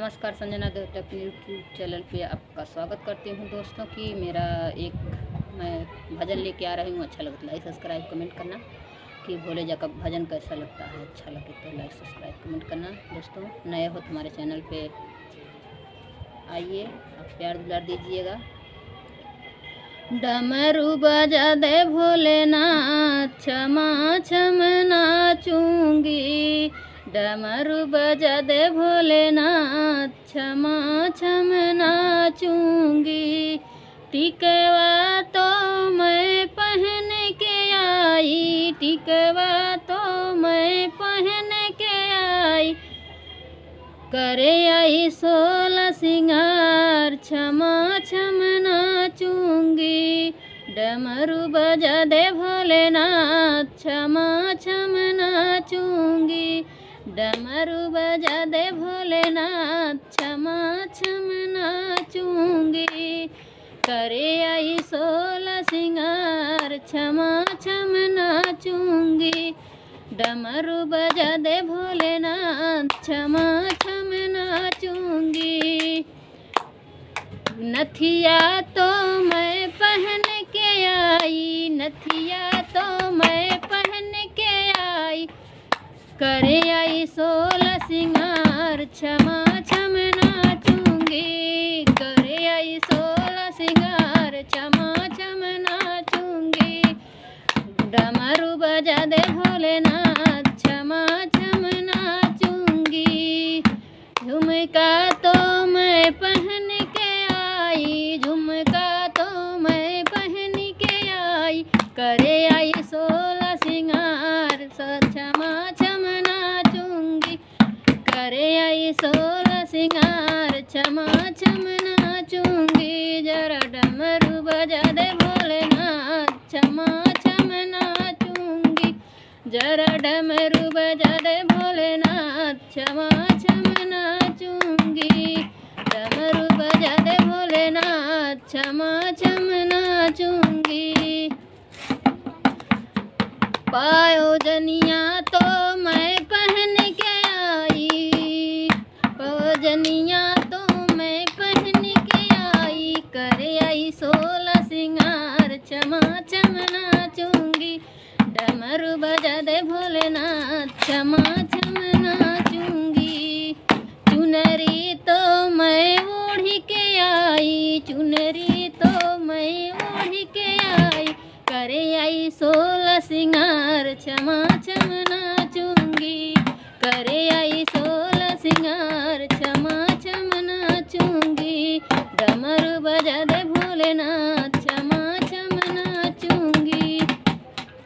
नमस्कार, Sanjana देवटक YouTube channel पे आपका स्वागत करती हूँ दोस्तों। कि मेरा एक मैं भजन लेके आ रही हूँ। अच्छा लगता है लाइक सब्सक्राइब कमेंट करना कि भोले जा का भजन कैसा लगता है। अच्छा लगे तो लाइक सब्सक्राइब कमेंट करना दोस्तों। नए हो तो हमारे चैनल पे आइए, आप प्यार दुलार दीजिएगा। डमरू बजा दे भोलेनाथ, क्षमा क्षम नाचूंगी। डमरू बजा दे भोलेनाथ, क्षमा क्षम नाचूंगी। टिकवा तो मैं पहन के आई, टिकवा तो मैं पहन के आई। करे आई 16 सिंगार, क्षमा क्षम नाचूंगी। डमरू बजा दे भोलेनाथ, क्षमा क्षम नाचूंगी। डमरू बजा दे भोलेनाथ, क्षमा क्षम नाचूंगी। करे आई 16 सिंगार, क्षमा क्षम नाचूंगी। डमरू बजा दे भोलेनाथ, क्षमा क्षम नाचूंगी। नथिया तो मैं पहन के आई, नथिया तो मैं पहन के आई। करे आई 16 सिंगार, क्षमा क्षम नाचूंगी। करे आई 16 सिंगार, क्षमा क्षम नाचूंगी। डमरू बजा दे भोलेनाथ, क्षमा क्षम नाचूंगी। झुमका तो मैं पहन के आई, झुमका तो मैं पहन के आई। करे आई 16 सिंगार, क्षमा क्षम नाचूंगी। करे आई 16 सिंगार, क्षमा क्षम नाचूंगी। जरा डमरू बजा दे भोलेनाथ, क्षमा क्षम नाचूंगी। जरा डमरू बजा दे भोलेनाथ, क्षमा क्षम नाचूंगी। डमरू बजा दे भोलेनाथ, क्षमा क्षम नाचूंगी। पायोजनिया तो मैं पहन के आई, पायोजनिया तो मैं पहन के आई। करे आई 16 सिंगार, क्षमा क्षम नाचूंगी। डमरू बजा दे भोलेनाथ, क्षमा क्षम नाचूंगी। चुनरी तो मैं ओढ़ के आई, चुनरी तो मैं ओढ़ के आई। करे आई 16 सिंगार, क्षमा क्षम नाचूंगी। करे आई 16 सिंगार, क्षमा क्षम नाचूंगी। डमरू बजा दे भोलेनाथ।